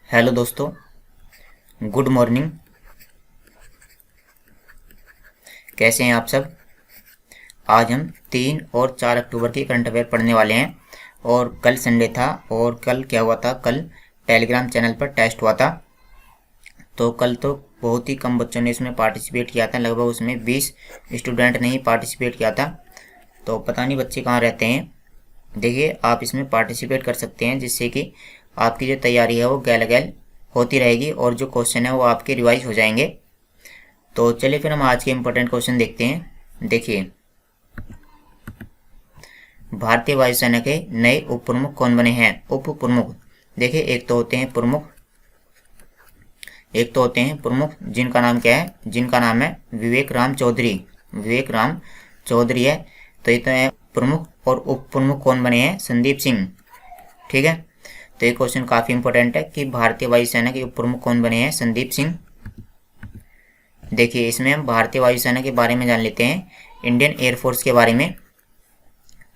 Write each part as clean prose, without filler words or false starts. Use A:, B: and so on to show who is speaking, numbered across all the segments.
A: Hello दोस्तों, good morning. कैसे हैं आप सब। आज हम 3 और 4 अक्टूबर की करंट अफेयर पढ़ने वाले हैं। और कल संडे था और कल क्या हुआ था, कल टेलीग्राम चैनल पर टेस्ट हुआ था। तो कल तो बहुत ही कम बच्चों ने इसमें पार्टिसिपेट किया था, लगभग उसमें 20 स्टूडेंट ने ही पार्टिसिपेट किया था। तो पता नहीं बच्चे कहाँ रहते हैं। देखिए, आप इसमें पार्टिसिपेट कर सकते हैं जिससे कि आपकी जो तैयारी है वो गैल गैल होती रहेगी और जो क्वेश्चन है वो आपके रिवाइज हो जाएंगे। तो चलिए फिर हम आज के इम्पोर्टेंट क्वेश्चन देखते हैं। देखिए, भारतीय वायुसेना के नए उप प्रमुख कौन बने हैं। उप प्रमुख देखिए, एक तो होते हैं प्रमुख जिनका नाम क्या है, जिनका नाम है विवेक राम चौधरी। विवेक राम चौधरी है। तो ये तो है प्रमुख। और उप प्रमुख कौन बने हैं, संदीप सिंह। ठीक है, तो ये क्वेश्चन काफी इंपॉर्टेंट है कि भारतीय वायुसेना के उप प्रमुख कौन बने हैं, संदीप सिंह। देखिए, इसमें हम भारतीय वायुसेना के बारे में जान लेते हैं, इंडियन एयरफोर्स के बारे में।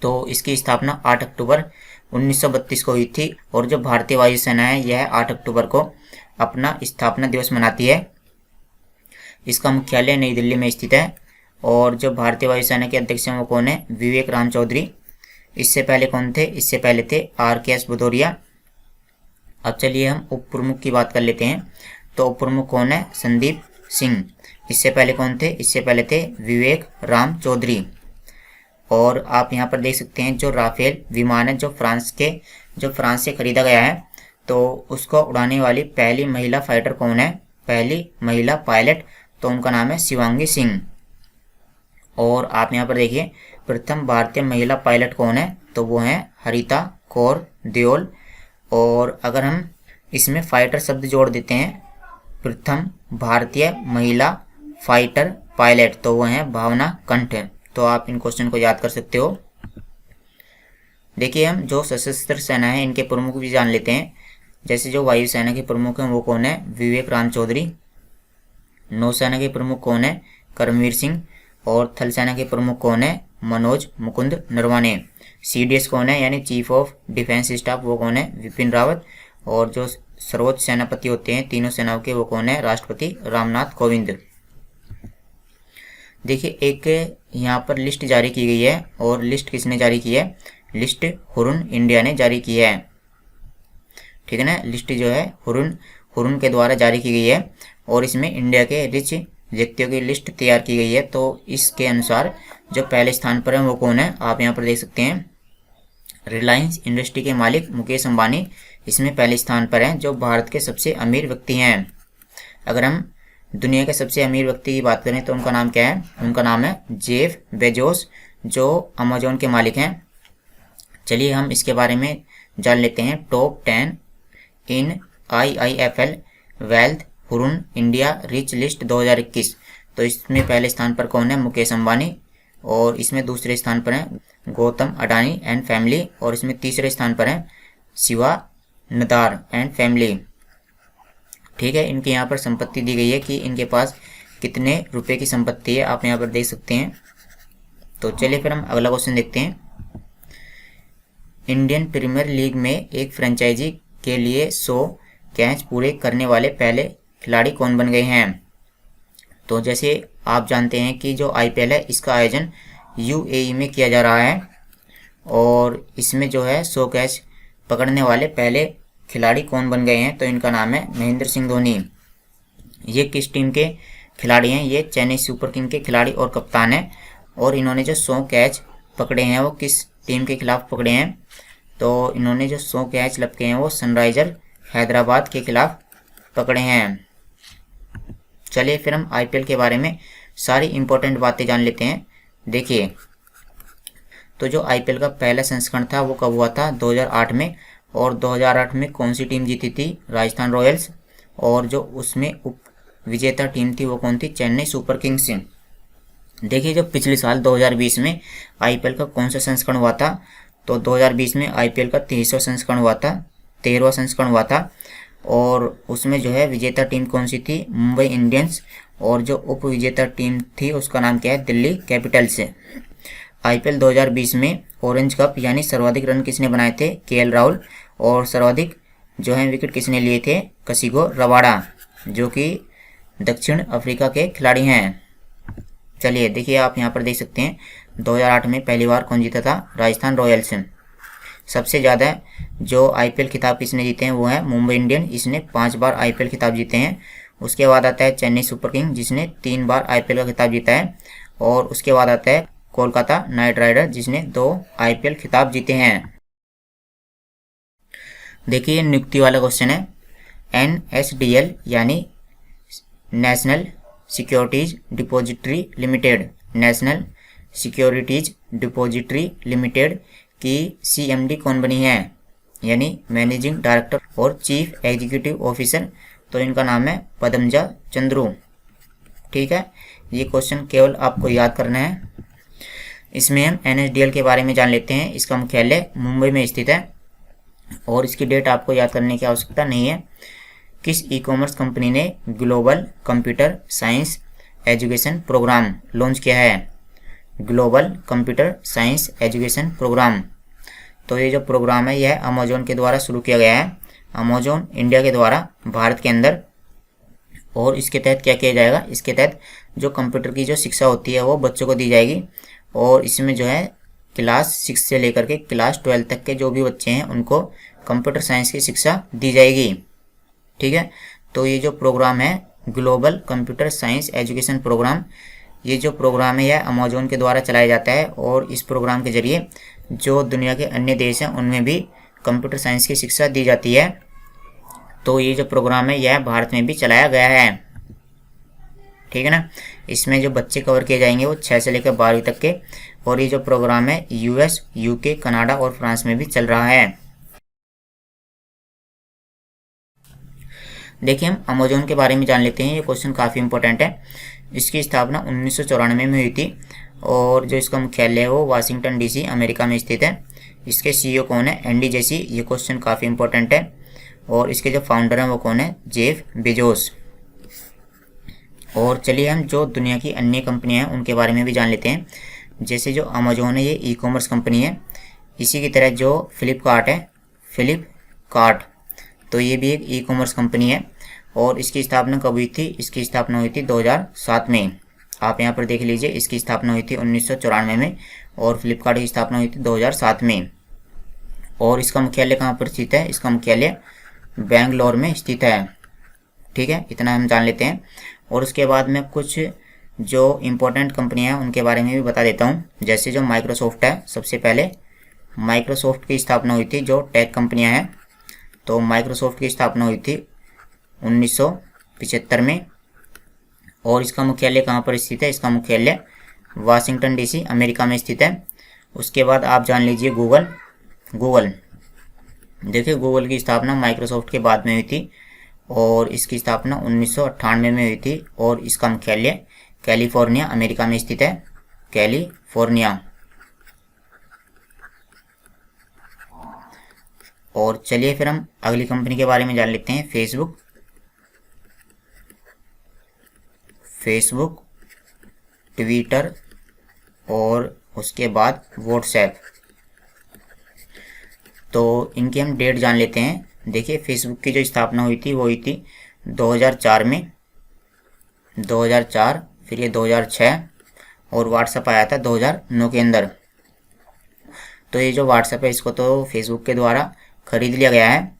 A: तो इसकी स्थापना 8 अक्टूबर 1932 को हुई थी। और जो भारतीय वायुसेना है यह 8 अक्टूबर को अपना स्थापना दिवस मनाती है। इसका मुख्यालय नई दिल्ली में स्थित है। और जो भारतीय वायुसेना के अध्यक्ष हैं वो कौन है, विवेक राम चौधरी। इससे पहले कौन थे, इससे पहले थे RKS भदौरिया। अब चलिए हम उप प्रमुख की बात कर लेते हैं। तो उप प्रमुख कौन है, संदीप सिंह। इससे पहले कौन थे, इससे पहले थे विवेक राम चौधरी। और आप यहाँ पर देख सकते हैं जो राफेल विमान है जो फ्रांस से खरीदा गया है, तो उसको उड़ाने वाली पहली महिला फाइटर कौन है, पहली महिला पायलट, तो उनका नाम है शिवांगी सिंह। और आप यहाँ पर देखिए प्रथम भारतीय महिला पायलट कौन है, तो वो है हरिता कौर देओल। और अगर हम इसमें फाइटर शब्द जोड़ देते हैं, प्रथम भारतीय महिला फाइटर पायलट, तो वो है भावना कंठ। तो आप इन क्वेश्चन को याद कर सकते हो। देखिए, हम जो सशस्त्र सेना है इनके प्रमुख भी जान लेते हैं। जैसे जो वायुसेना के प्रमुख हैं वो कौन है, विवेक राम चौधरी। नौसेना के प्रमुख कौन है, करमवीर सिंह। और थल सेना के प्रमुख कौन है, मनोज मुकुंद नरवाने। CDS कौन है, यानी चीफ ऑफ डिफेंस स्टाफ, वो कौन है, विपिन रावत। और जो सर्वोच्च सेनापति होते हैं तीनों सेनाओं के, वो कौन है, राष्ट्रपति रामनाथ कोविंद। देखिए, एक यहाँ पर लिस्ट जारी की गई है। और लिस्ट किसने जारी की है, लिस्ट हुरुन इंडिया ने जारी की है। ठीक है ना, लिस्ट जो है हुरुन के द्वारा जारी की गई है। और इसमें इंडिया के रिच व्यक्तियों की लिस्ट तैयार की गई है। तो इसके अनुसार जो पहले स्थान पर है वो कौन है, आप यहाँ पर देख सकते हैं, रिलायंस इंडस्ट्री के मालिक मुकेश अंबानी इसमें पहले स्थान पर हैं, जो भारत के सबसे अमीर व्यक्ति हैं। अगर हम दुनिया के सबसे अमीर व्यक्ति की बात करें तो उनका नाम क्या है, उनका नाम है जेफ बेजोस, जो अमेजोन के मालिक हैं। चलिए हम इसके बारे में जान लेते हैं। टॉप 10 इन IIFL wealth Hurun India rich list 2021। तो इसमें पहले स्थान पर कौन है, मुकेश अंबानी। और इसमें दूसरे स्थान पर है गौतम अडानी एंड फैमिली। और इसमें तीसरे स्थान पर है शिवा नदार एंड फैमिली। ठीक है, इनके यहाँ पर संपत्ति दी गई है कि इनके पास कितने रुपए की संपत्ति है, आप यहाँ पर देख सकते हैं। तो चलिए फिर हम अगला क्वेश्चन देखते हैं। इंडियन प्रीमियर लीग में एक फ्रेंचाइजी के लिए 100 कैच पूरे करने वाले पहले खिलाड़ी कौन बन गए हैं। तो जैसे आप जानते हैं कि जो IPL है इसका आयोजन UAE में किया जा रहा है। और इसमें जो है 100 कैच पकड़ने वाले पहले खिलाड़ी कौन बन गए हैं, तो इनका नाम है महेंद्र सिंह धोनी। ये किस टीम के खिलाड़ी हैं, ये चेन्नई सुपर किंग के खिलाड़ी और कप्तान हैं। और इन्होंने जो 100 कैच पकड़े हैं वो किस टीम के खिलाफ पकड़े हैं, तो इन्होंने जो 100 कैच लपके हैं वो सनराइजर हैदराबाद के खिलाफ पकड़े हैं। चलिए फिर हम IPL के बारे में सारी इंपॉर्टेंट बातें जान लेते हैं। देखिए, तो जो IPL का पहला संस्करण था वो कब हुआ था, 2008 में। और 2008 में कौन सी टीम जीती थी, राजस्थान रॉयल्स। और जो उसमें उप विजेता टीम थी वो कौन थी, चेन्नई सुपर किंग्स। देखिए, जो पिछले साल 2020 में IPL का कौन सा संस्करण हुआ था, तो 2020 में IPL का 13वां संस्करण हुआ था। और उसमें जो है विजेता टीम कौन सी थी, मुंबई इंडियंस। और जो उप विजेता टीम थी उसका नाम क्या है, दिल्ली कैपिटल्स। IPL 2020 में ऑरेंज कप यानी सर्वाधिक रन किसने बनाए थे, KL राहुल। और सर्वाधिक जो है विकेट किसने लिए थे? कसिगो रबाडा, जो कि दक्षिण अफ्रीका के खिलाड़ी हैं। चलिए देखिए, आप यहाँ पर देख सकते हैं 2008 में पहली बार कौन जीता था? राजस्थान रॉयल्स। सबसे ज़्यादा जो आईपीएल खिताब किसने जीते हैं? वो है मुंबई इंडियन, इसने 5 बार आईपीएल खिताब जीते हैं। उसके बाद आता है चेन्नई सुपर किंग, जिसने 3 बार आईपीएल का खिताब जीता है। और उसके बाद आता है कोलकाता नाइट राइडर, जिसने 2 आईपीएल खिताब जीते हैं। देखिए नियुक्ति वाला क्वेश्चन है। NSDL यानी national securities depository limited, national securities depository limited की CMD कौन बनी है? यानी मैनेजिंग डायरेक्टर और चीफ एग्जीक्यूटिव ऑफिसर। तो इनका नाम है पदमजा चंद्रू। ठीक है, ये क्वेश्चन केवल आपको याद करना है। इसमें हम NSDL के बारे में जान लेते हैं। इसका मुख्यालय मुंबई में स्थित है और इसकी डेट आपको याद करने की आवश्यकता नहीं है। किस ई कॉमर्स कंपनी ने global computer science education programme launch किया है? Global computer science education programme. तो ये जो प्रोग्राम है यह अमेजोन के द्वारा शुरू किया गया है, अमेजोन इंडिया के द्वारा भारत के अंदर। और इसके तहत क्या किया जाएगा? इसके तहत जो कंप्यूटर की जो शिक्षा होती है वो बच्चों को दी जाएगी। और इसमें जो है क्लास 6 से लेकर के क्लास 12 तक के जो भी बच्चे हैं उनको कंप्यूटर साइंस की शिक्षा दी जाएगी। ठीक है, तो ये जो प्रोग्राम है global computer science education programme, ये जो प्रोग्राम है यह अमेजोन के द्वारा चलाया जाता है। और इस प्रोग्राम के जरिए जो दुनिया के अन्य देश हैं उनमें भी कंप्यूटर साइंस की शिक्षा दी जाती है। तो ये जो प्रोग्राम है यह भारत में भी चलाया गया है। ठीक है ना, इसमें जो बच्चे कवर किए जाएंगे वो 6 से लेकर 12वीं तक के। और ये जो प्रोग्राम है US, UK, कनाडा और फ्रांस में भी चल रहा है। देखिए हम अमेजोन के बारे में जान लेते हैं। ये क्वेश्चन काफ़ी इंपॉर्टेंट है। इसकी स्थापना 1994 में हुई थी और जो इसका मुख्यालय है वो वाशिंगटन DC अमेरिका में स्थित है। इसके CEO कौन है? Andy Jassy. ये क्वेश्चन काफ़ी इंपॉर्टेंट है। और इसके जो फाउंडर हैं वो कौन है? Jeff Bezos. और चलिए हम जो दुनिया की अन्य कंपनियां हैं उनके बारे में भी जान लेते हैं। जैसे जो अमेजोन है ये ई कॉमर्स कंपनी है। इसी की तरह जो फ्लिपकार्ट है, फ्लिपकार्ट, तो ये भी एक ई कॉमर्स कंपनी है। और इसकी स्थापना कब हुई थी? इसकी स्थापना हुई थी 2007 में। आप यहाँ पर देख लीजिए, इसकी स्थापना हुई थी 1994 में और फ्लिपकार्ट की स्थापना हुई थी 2007 में। और इसका मुख्यालय कहाँ पर स्थित है? इसका मुख्यालय बेंगलोर में स्थित है। ठीक है, इतना हम जान लेते हैं। और उसके बाद में कुछ जो इम्पोर्टेंट कंपनियां हैं उनके बारे में भी बता देता हूँ। जैसे जो माइक्रोसॉफ्ट है, सबसे पहले माइक्रोसॉफ्ट की स्थापना हुई थी। जो टेक कंपनियां हैं, तो माइक्रोसॉफ्ट की स्थापना हुई थी 1975 में। और इसका मुख्यालय कहाँ पर स्थित है? इसका मुख्यालय वाशिंगटन DC अमेरिका में स्थित है। उसके बाद आप जान लीजिए गूगल। देखिए गूगल की स्थापना माइक्रोसॉफ्ट के बाद में हुई थी और इसकी स्थापना 1998 में हुई थी। और इसका मुख्यालय कैलिफोर्निया अमेरिका में स्थित है, कैलिफोर्निया। और चलिए फिर हम अगली कंपनी के बारे में जान लेते हैं। फेसबुक, ट्विटर और उसके बाद व्हाट्सएप। तो इनकी हम डेट जान लेते हैं। देखिए फेसबुक की जो स्थापना हुई थी वो हुई थी 2004 में, 2004, फिर ये 2006 और व्हाट्सएप आया था 2009 के अंदर। तो ये जो व्हाट्सएप है इसको तो फेसबुक के द्वारा खरीद लिया गया है।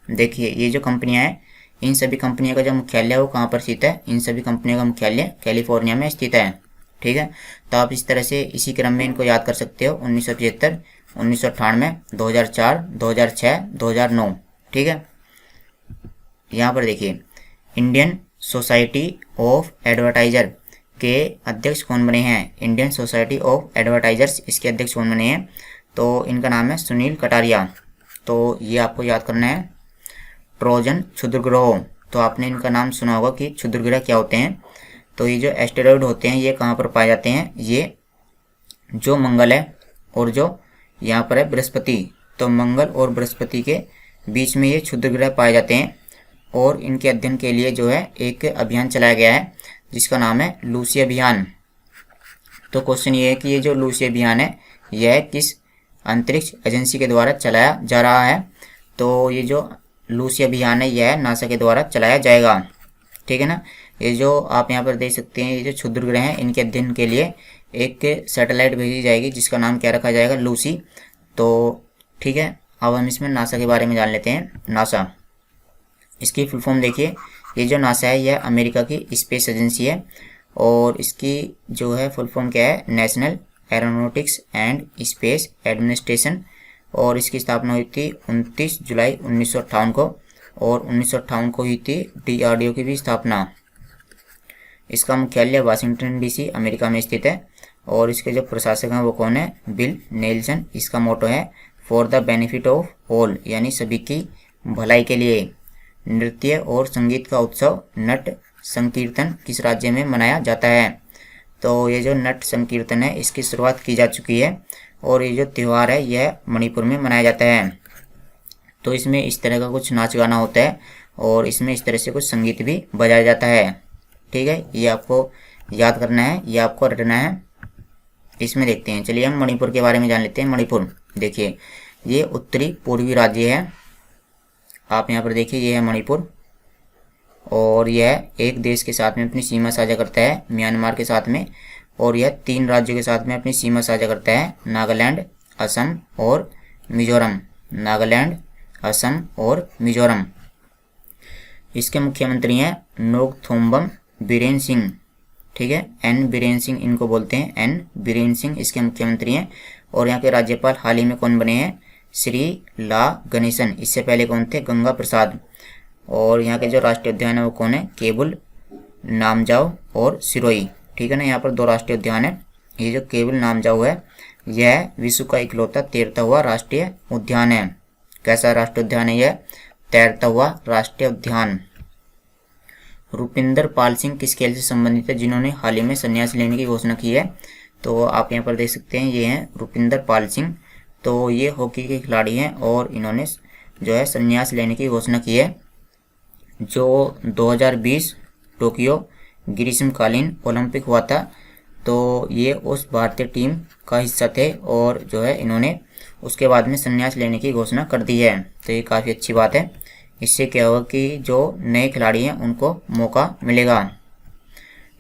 A: देखिए ये जो कंपनियां हैं इन सभी कंपनियों का जो मुख्यालय है वो कहाँ पर स्थित है? इन सभी कंपनियों का मुख्यालय कैलिफोर्निया में स्थित है। ठीक है, तो आप इस तरह से इसी क्रम में इनको याद कर सकते हो। 1975, 1998, 2004, 2006, 2009। ठीक है, यहाँ पर देखिए इंडियन सोसाइटी ऑफ एडवर्टाइजर के अध्यक्ष कौन बने हैं? इंडियन सोसाइटी ऑफ एडवर्टाइजर्स, इसके अध्यक्ष कौन बने हैं? तो इनका नाम है सुनील कटारिया। तो ये आपको याद करना है। ट्रोजन क्षुद्रग्रह, तो आपने इनका नाम सुना होगा कि क्षुद्रग्रह क्या होते हैं। तो ये जो एस्टेरॉयड होते हैं ये कहाँ पर पाए जाते हैं? ये जो मंगल है और जो यहाँ पर है बृहस्पति, तो मंगल और बृहस्पति के बीच में ये क्षुद्रग्रह पाए जाते हैं। और इनके अध्ययन के लिए जो है एक अभियान चलाया गया है जिसका नाम है लूसी अभियान। तो क्वेश्चन ये है कि ये जो लूसी अभियान है यह किस अंतरिक्ष एजेंसी के द्वारा चलाया जा रहा है? तो ये जो लूसी अभियान है यह नासा के द्वारा चलाया जाएगा। ठीक है ना। ये जो आप यहाँ पर देख सकते हैं, ये जो क्षुद्र ग्रह हैं इनके अध्ययन के लिए एक सैटेलाइट भेजी जाएगी जिसका नाम क्या रखा जाएगा, लूसी। तो ठीक है, अब हम इसमें नासा के बारे में जान लेते हैं। नासा, इसकी फुल फॉर्म देखिए। ये जो नासा है यह अमेरिका की स्पेस एजेंसी है और इसकी जो है फुल फॉर्म क्या है, national aeronautics and space administration. और इसकी स्थापना हुई थी 29 जुलाई 1958 को और 1958 को हुई थी DRDO की भी स्थापना। इसका मुख्यालय वाशिंगटन DC अमेरिका में स्थित है और इसके जो प्रशासक हैं वो कौन है, बिल नेल्सन। इसका मोटो है for the benefit of all, यानी सभी की भलाई के लिए। नृत्य और संगीत का उत्सव नट संकीर्तन किस राज्य में मनाया जाता है? तो ये जो नट संकीर्तन है इसकी शुरुआत की जा चुकी है और ये जो त्यौहार है यह मणिपुर में मनाया जाता है। तो इसमें इस तरह का कुछ नाच गाना होता है और इसमें इस तरह से कुछ संगीत भी बजाया जाता है। ठीक है, ये आपको याद करना है, ये आपको रटना है। इसमें देखते हैं, चलिए हम मणिपुर के बारे में जान लेते हैं। मणिपुर देखिए, ये उत्तरी पूर्वी राज्य है। आप यहाँ पर देखिए, ये है मणिपुर और यह एक देश के साथ में अपनी सीमा साझा करता है, म्यांमार के साथ में। और यह 3 राज्यों के साथ में अपनी सीमा साझा करता है, नागालैंड, असम और मिजोरम। नागालैंड, असम और मिजोरम। इसके मुख्यमंत्री हैं नोकथोम्बम बीरेन सिंह। ठीक है, एन बीरेन सिंह इनको बोलते हैं, एन बीरेन सिंह इसके मुख्यमंत्री हैं। और यहाँ के राज्यपाल हाल ही में कौन बने हैं, श्री ला गणेशन। इससे पहले कौन थे, गंगा प्रसाद। और यहाँ के जो राष्ट्रीय उद्यान है वो कौन है, केबुल, नामजाओ और सिरोही। ठीक है ना, यहाँ पर 2 राष्ट्रीय उद्यान है। ये जो केबुल नामजाओ है यह विश्व का इकलौता तैरता हुआ राष्ट्रीय उद्यान है। कैसा राष्ट्रीय उद्यान है यह, तैरता हुआ राष्ट्रीय उद्यान। रुपिंदर पाल सिंह किस खेल से संबंधित है जिन्होंने हाल ही में संन्यास लेने की घोषणा की है? तो आप यहाँ पर देख सकते हैं, ये हैं रुपिंदर पाल सिंह। तो ये हॉकी के खिलाड़ी हैं और इन्होंने जो है संन्यास लेने की घोषणा की है। जो 2020 टोक्यो ग्रीष्मकालीन ओलंपिक हुआ था, तो ये उस भारतीय टीम का हिस्सा थे और जो है इन्होंने उसके बाद में संन्यास लेने की घोषणा कर दी है। तो ये काफ़ी अच्छी बात है। इससे क्या होगा कि जो नए खिलाड़ी हैं उनको मौका मिलेगा।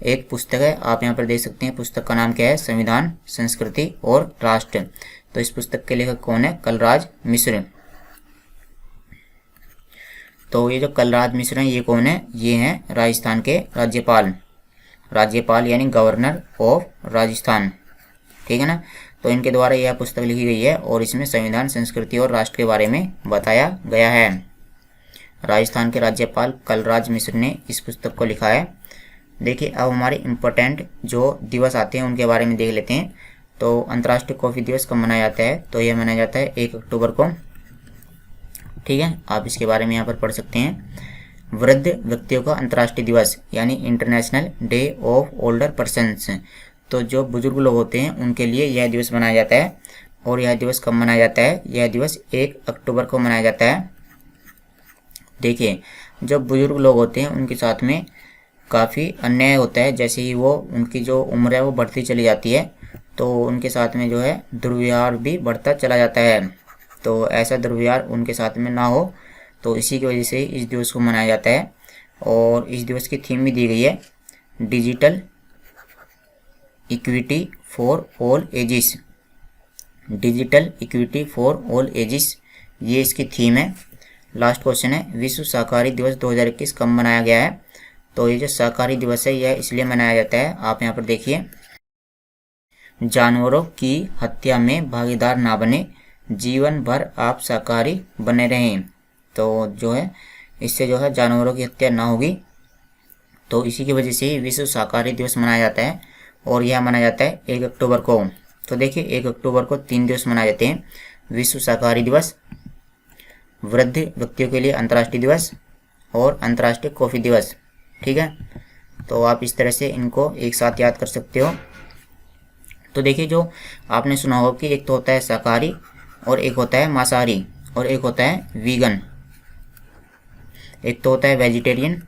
A: एक पुस्तक है, आप यहाँ पर देख सकते हैं, पुस्तक का नाम क्या है, संविधान, संस्कृति और राष्ट्र। तो इस पुस्तक के लेखक कौन है, कलराज मिश्र। तो ये जो कलराज मिश्र हैं ये कौन है, ये हैं राजस्थान के राज्यपाल। राज्यपाल यानी गवर्नर ऑफ राजस्थान। ठीक है ना। तो इनके द्वारा यह पुस्तक लिखी गई है और इसमें संविधान, संस्कृति और राष्ट्र के बारे में बताया गया है। राजस्थान के राज्यपाल कलराज मिश्र ने इस पुस्तक को लिखा है। देखिए, अब हमारे इम्पोर्टेंट जो दिवस आते हैं उनके बारे में देख लेते हैं। तो अंतर्राष्ट्रीय कॉफ़ी दिवस कब मनाया जाता है? तो यह मनाया जाता है 1 अक्टूबर को। ठीक है, आप इसके बारे में यहाँ पर पढ़ सकते हैं। वृद्ध व्यक्तियों का अंतर्राष्ट्रीय दिवस यानी international day of older persons. तो जो बुजुर्ग लोग होते हैं उनके लिए यह दिवस मनाया जाता है। और यह दिवस कब मनाया जाता है? यह दिवस 1 अक्टूबर को मनाया जाता है। देखिए, जब बुजुर्ग लोग होते हैं उनके साथ में काफ़ी अन्याय होता है। जैसे ही वो उनकी जो उम्र है वो बढ़ती चली जाती है तो उनके साथ में जो है दुर्व्यवहार भी बढ़ता चला जाता है। तो ऐसा दुर्व्यवहार उनके साथ में ना हो, तो इसी की वजह से इस दिवस को मनाया जाता है। और इस दिवस की थीम भी दी गई है, digital equity for all ages. Digital equity for all ages, ये इसकी थीम है। लास्ट क्वेश्चन है, विश्व शाकाहारी दिवस 2021 कब मनाया गया है? तो ये जो शाकाहारी दिवस है यह इसलिए मनाया जाता है, आप यहाँ पर देखिए, जानवरों की हत्या में भागीदार ना बने, जीवन भर आप शाकाहारी बने रहें। तो जो है इससे जो है जानवरों की हत्या ना होगी। तो इसी की वजह से ही विश्व शाकाहारी दिवस मनाया जाता है और यह मनाया जाता है 1 अक्टूबर को। तो देखिए, 1 अक्टूबर को 3 दिवस मनाए जाते हैं, विश्व शाकाहारी दिवस, वृद्ध व्यक्तियों के लिए अंतर्राष्ट्रीय दिवस और अंतर्राष्ट्रीय कॉफ़ी दिवस। ठीक है, तो आप इस तरह से इनको एक साथ याद कर सकते हो। तो देखिए, जो आपने सुना होगा कि एक तो होता है शाकाहारी और एक होता है मांसाहारी और एक होता है वीगन। एक तो होता है वेजिटेरियन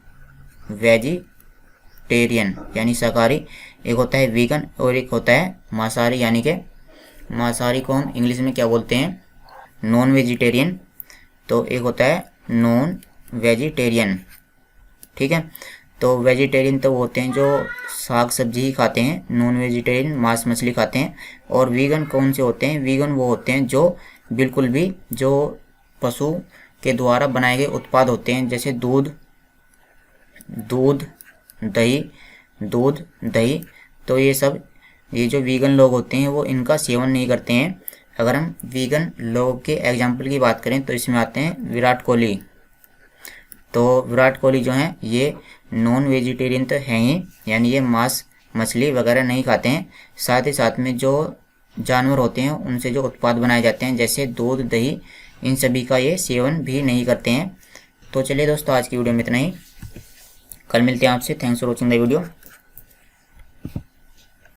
A: यानी शाकाहारी, एक होता है वीगन और एक होता है मांसाहारी, यानी कि मांसाहारी को हम इंग्लिश में क्या बोलते हैं, नॉन वेजिटेरियन। तो एक होता है नॉन वेजिटेरियन। ठीक है, तो वेजिटेरियन तो वो होते हैं जो साग सब्जी ही खाते हैं, नॉन वेजिटेरियन मांस मछली खाते हैं। और वीगन कौन से होते हैं? वीगन वो होते हैं जो बिल्कुल भी जो पशु के द्वारा बनाए गए उत्पाद होते हैं, जैसे दूध दही, तो ये जो वीगन लोग होते हैं वो इनका सेवन नहीं करते हैं। अगर हम वीगन लोगों के एग्जाम्पल की बात करें तो इसमें आते हैं विराट कोहली। तो विराट कोहली जो हैं ये नॉन वेजिटेरियन तो हैं ही, यानी ये मांस मछली वगैरह नहीं खाते हैं। साथ ही साथ में जो जानवर होते हैं उनसे जो उत्पाद बनाए जाते हैं जैसे दूध दही, इन सभी का ये सेवन भी नहीं करते हैं। तो चलिए दोस्तों, आज की वीडियो में इतना ही। कल मिलते हैं आपसे। Thanks for watching the video.